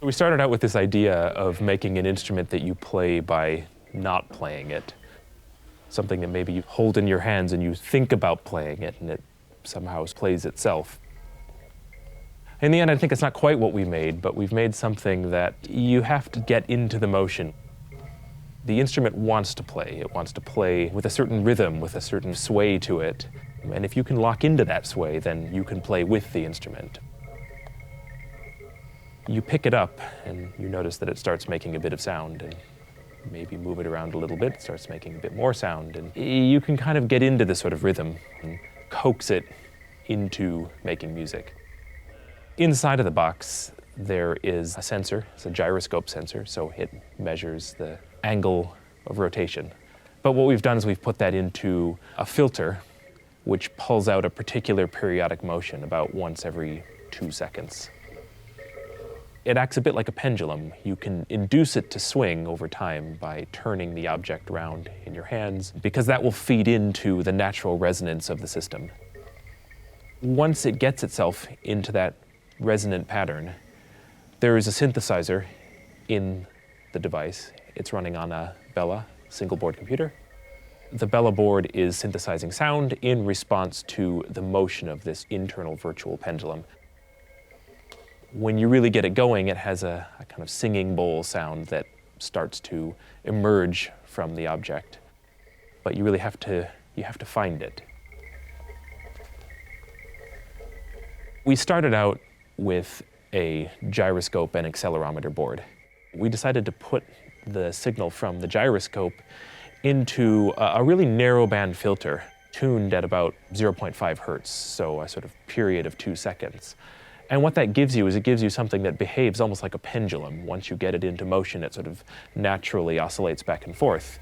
We started out with this idea of making an instrument that you play by not playing it. Something that maybe you hold in your hands and you think about playing it and it somehow plays itself. In the end, I think it's not quite what we made, but we've made something that you have to get into the motion. The instrument wants to play. It wants to play with a certain rhythm, with a certain sway to it. And if you can lock into that sway, then you can play with the instrument. You pick it up and you notice that it starts making a bit of sound, and maybe move it around a little bit, it starts making a bit more sound, and you can kind of get into this sort of rhythm and coax it into making music. Inside of the box, there is a sensor. It's a gyroscope sensor, so it measures the angle of rotation. But what we've done is we've put that into a filter which pulls out a particular periodic motion about once every 2 seconds. It acts a bit like a pendulum. You can induce it to swing over time by turning the object around in your hands, because that will feed into the natural resonance of the system. Once it gets itself into that resonant pattern, there is a synthesizer in the device. It's running on a Bella single board computer. The Bella board is synthesizing sound in response to the motion of this internal virtual pendulum. When you really get it going, it has a kind of singing bowl sound that starts to emerge from the object. But you really have to find it. We started out with a gyroscope and accelerometer board. We decided to put the signal from the gyroscope into a really narrow band filter, tuned at about 0.5 hertz, so a sort of period of 2 seconds. And what that gives you is it gives you something that behaves almost like a pendulum. Once you get it into motion, it sort of naturally oscillates back and forth.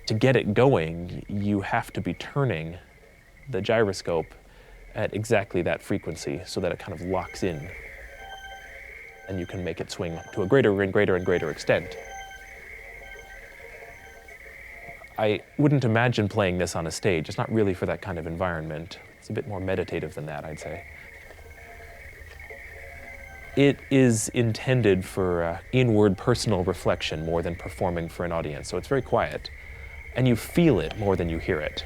To get it going, you have to be turning the gyroscope at exactly that frequency so that it kind of locks in. And you can make it swing to a greater and greater and greater extent. I wouldn't imagine playing this on a stage. It's not really for that kind of environment. It's a bit more meditative than that, I'd say. It is intended for inward personal reflection more than performing for an audience, so it's very quiet. And you feel it more than you hear it.